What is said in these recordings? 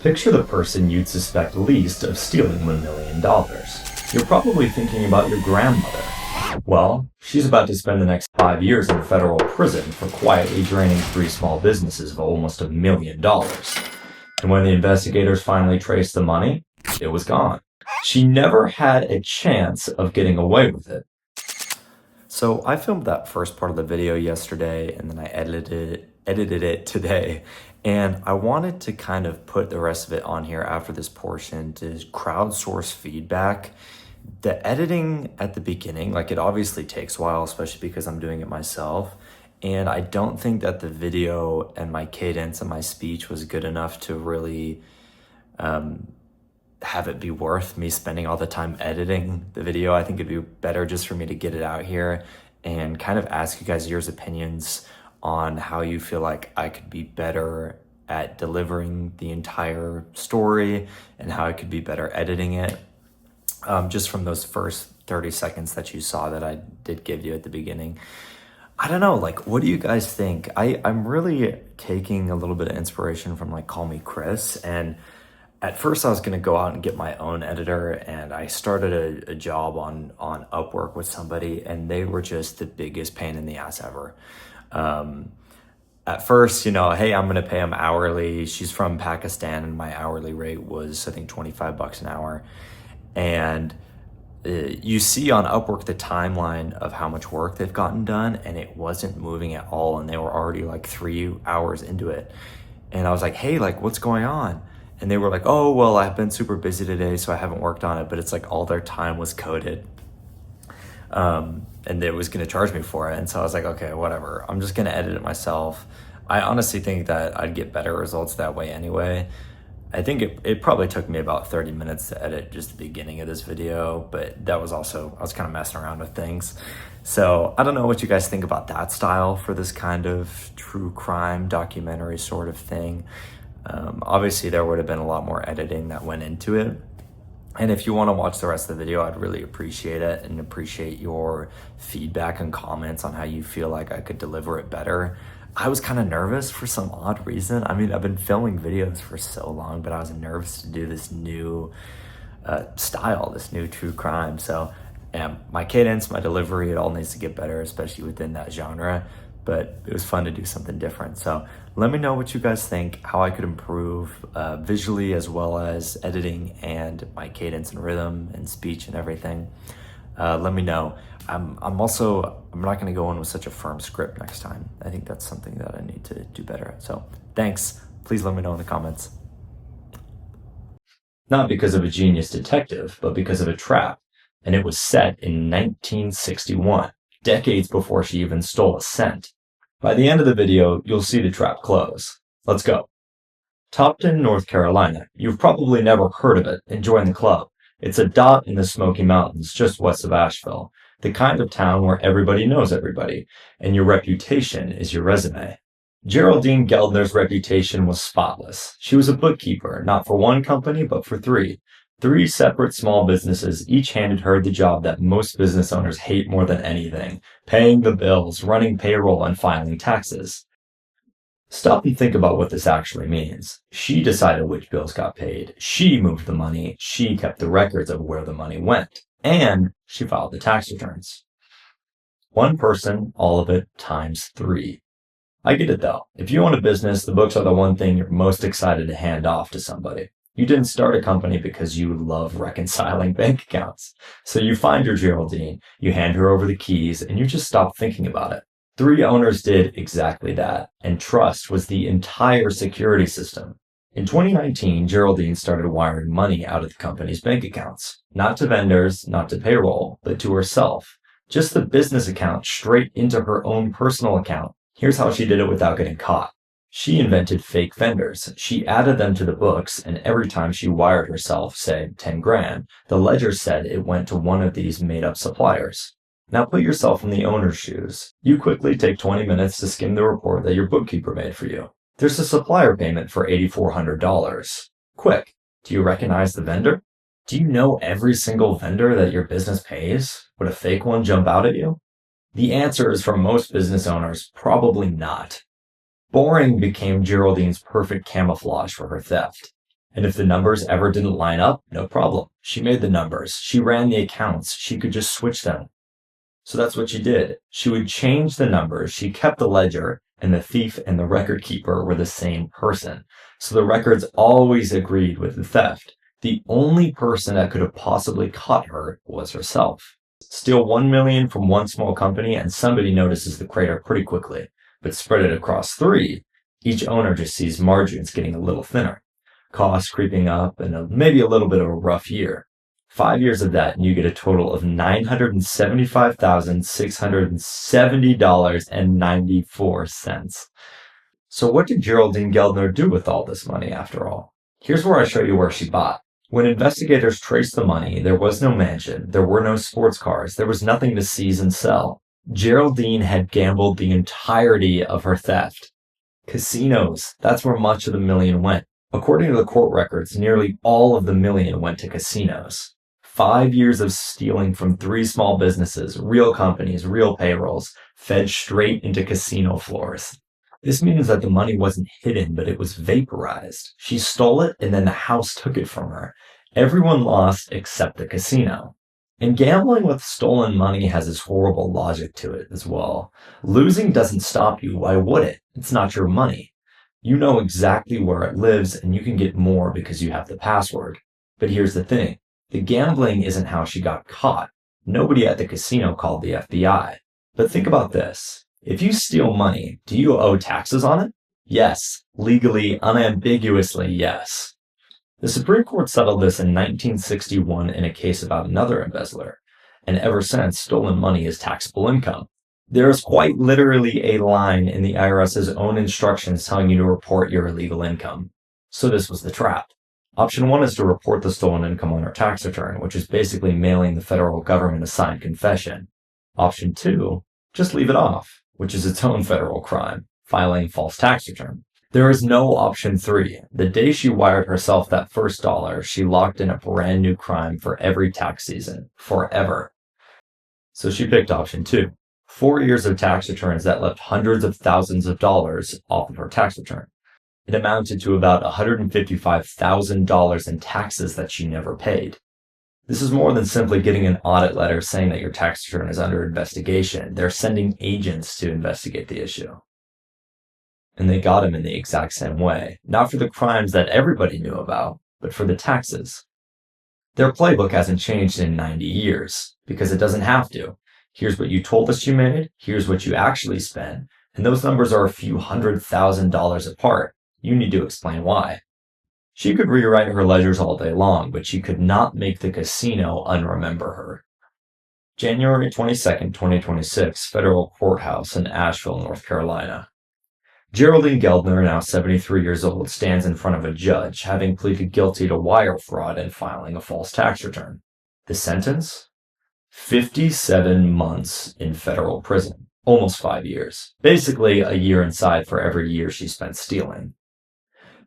Picture the person you'd suspect least of stealing $1 million. You're probably thinking about your grandmother. Well, she's about to spend the next 5 years in federal prison for quietly draining 3 small businesses of almost $1 million. And when the investigators finally traced the money, it was gone. She never had a chance of getting away with it. So I filmed that first part of the video yesterday, and then I edited it today. And I wanted to kind of put the rest of it on here after this portion to crowdsource feedback. The editing at the beginning, like, it obviously takes a while, especially because I'm doing it myself. And I don't think that the video and my cadence and my speech was good enough to really have it be worth me spending all the time editing the video. I think it'd be better just for me to get it out here and kind of ask you guys your opinions on how you feel like I could be better at delivering the entire story and how I could be better editing it. Just from those first 30 seconds that you saw that I did give you at the beginning. I don't know, like, what do you guys think? I'm really taking a little bit of inspiration from, like, Call Me Chris. And at first I was going to go out and get my own editor, and I started a job on Upwork with somebody, and they were just the biggest pain in the ass ever. At first, hey, I'm going to pay them hourly. She's from Pakistan, and my hourly rate was, I think, $25 an hour. And you see on Upwork the timeline of how much work they've gotten done, and it wasn't moving at all, and they were already like 3 hours into it. And I was like, hey, like, what's going on? And they were like, oh, well, I've been super busy today, so I haven't worked on it. But it's like all their time was coded, and they was going to charge me for it. And so I was like, okay, whatever, I'm just going to edit it myself. I honestly think that I'd get better results that way anyway. I think it probably took me about 30 minutes to edit just the beginning of this video, but that was also, I was kind of messing around with things. So I don't know what you guys think about that style for this kind of true crime documentary sort of thing. Obviously there would have been a lot more editing that went into it. And if you want to watch the rest of the video, I'd really appreciate it and appreciate your feedback and comments on how you feel like I could deliver it better. I was kind of nervous for some odd reason. I mean, I've been filming videos for so long, but I was nervous to do this new style, this new true crime. So my cadence, my delivery, it all needs to get better, especially within that genre. But it was fun to do something different. So let me know what you guys think, how I could improve visually as well as editing and my cadence and rhythm and speech and everything. Let me know. I'm not going to go in with such a firm script next time. I think that's something that I need to do better at. So thanks. Please let me know in the comments. Not because of a genius detective, but because of a trap. And it was set in 1961, decades before she even stole a cent. By the end of the video, you'll see the trap close. Let's go. Topton, North Carolina. You've probably never heard of it, and join the club. It's a dot in the Smoky Mountains, just west of Asheville. The kind of town where everybody knows everybody, and your reputation is your resume. Geraldine Geldner's reputation was spotless. She was a bookkeeper, not for one company, but for 3. 3 separate small businesses each handed her the job that most business owners hate more than anything: paying the bills, running payroll, and filing taxes. Stop and think about what this actually means. She decided which bills got paid. She moved the money. She kept the records of where the money went. And she filed the tax returns. One person, all of it, times 3. I get it though. If you own a business, the books are the one thing you're most excited to hand off to somebody. You didn't start a company because you love reconciling bank accounts. So you find your Geraldine, you hand her over the keys, and you just stop thinking about it. 3 owners did exactly that, and trust was the entire security system. In 2019, Geraldine started wiring money out of the company's bank accounts. Not to vendors, not to payroll, but to herself. Just the business account straight into her own personal account. Here's how she did it without getting caught. She invented fake vendors. She added them to the books, and every time she wired herself, say, 10 grand, the ledger said it went to one of these made-up suppliers. Now put yourself in the owner's shoes. You quickly take 20 minutes to skim the report that your bookkeeper made for you. There's a supplier payment for $8,400. Quick, do you recognize the vendor? Do you know every single vendor that your business pays? Would a fake one jump out at you? The answer is, for most business owners, probably not. Boring became Geraldine's perfect camouflage for her theft. And if the numbers ever didn't line up, no problem. She made the numbers. She ran the accounts. She could just switch them. So that's what she did. She would change the numbers. She kept the ledger, and the thief and the record keeper were the same person. So the records always agreed with the theft. The only person that could have possibly caught her was herself. Steal $1 million from one small company and somebody notices the crater pretty quickly. But spread it across 3, each owner just sees margins getting a little thinner. Costs creeping up and maybe a little bit of a rough year. 5 years of that and you get a total of $975,670.94. So what did Geraldine Geldner do with all this money after all? Here's where I show you where she bought. When investigators traced the money, there was no mansion, there were no sports cars, there was nothing to seize and sell. Geraldine had gambled the entirety of her theft. Casinos, that's where much of the million went. According to the court records, nearly all of the million went to casinos. 5 years of stealing from 3 small businesses, real companies, real payrolls, fed straight into casino floors. This means that the money wasn't hidden, but it was vaporized. She stole it, and then the house took it from her. Everyone lost except the casino. And gambling with stolen money has this horrible logic to it as well. Losing doesn't stop you. Why would it? It's not your money. You know exactly where it lives, and you can get more because you have the password. But here's the thing. The gambling isn't how she got caught. Nobody at the casino called the FBI. But think about this. If you steal money, do you owe taxes on it? Yes. Legally, unambiguously, yes. The Supreme Court settled this in 1961 in a case about another embezzler, and ever since, stolen money is taxable income. There is quite literally a line in the IRS's own instructions telling you to report your illegal income. So this was the trap. Option 1 is to report the stolen income on your tax return, which is basically mailing the federal government a signed confession. Option 2, just leave it off, which is its own federal crime, filing false tax return. There is no option 3. The day she wired herself that first dollar, she locked in a brand new crime for every tax season, forever. So she picked option 2. 4 years of tax returns that left hundreds of thousands of dollars off of her tax return. It amounted to about $155,000 in taxes that she never paid. This is more than simply getting an audit letter saying that your tax return is under investigation. They're sending agents to investigate the issue. And they got him in the exact same way, not for the crimes that everybody knew about, but for the taxes. Their playbook hasn't changed in 90 years, because it doesn't have to. Here's what you told us you made, here's what you actually spent, and those numbers are a few $100,000 apart. You need to explain why. She could rewrite her ledgers all day long, but she could not make the casino unremember her. January 22nd, 2026, Federal Courthouse in Asheville, North Carolina. Geraldine Geldner, now 73 years old, stands in front of a judge, having pleaded guilty to wire fraud and filing a false tax return. The sentence? 57 months in federal prison. Almost 5 years. Basically, a year inside for every year she spent stealing.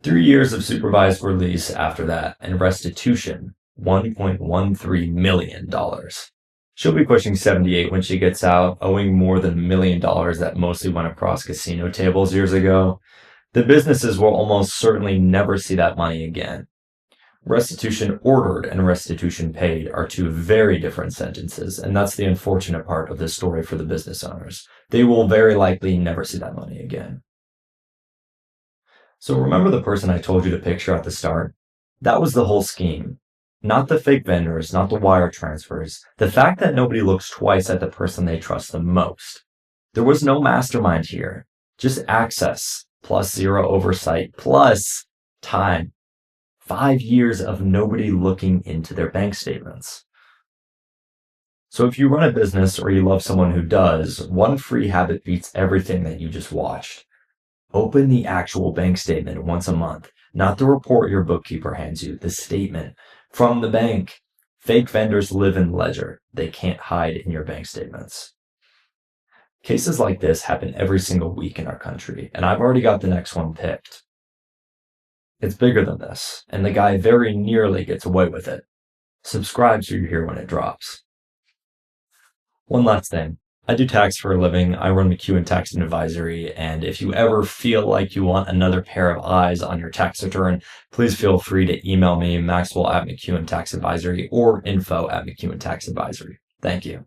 3 years of supervised release after that, and restitution, $1.13 million. She'll be pushing 78 when she gets out, owing more than $1 million that mostly went across casino tables years ago. The businesses will almost certainly never see that money again. Restitution ordered and restitution paid are 2 very different sentences, and that's the unfortunate part of this story for the business owners. They will very likely never see that money again. So remember the person I told you to picture at the start? That was the whole scheme. Not the fake vendors, not the wire transfers. The fact that nobody looks twice at the person they trust the most. There was no mastermind here. Just access, plus 0 oversight, plus time. 5 years of nobody looking into their bank statements. So if you run a business or you love someone who does, one free habit beats everything that you just watched. Open the actual bank statement once a month, not the report your bookkeeper hands you, the statement from the bank. Fake vendors live in ledger. They can't hide in your bank statements. Cases like this happen every single week in our country, and I've already got the next one picked. It's bigger than this, and the guy very nearly gets away with it. Subscribe so you hear when it drops. One last thing. I do tax for a living. I run McEwen Tax and Advisory, and if you ever feel like you want another pair of eyes on your tax return, please feel free to email me, Maxwell at McEwen Tax Advisory, or info at McEwen Tax Advisory. Thank you.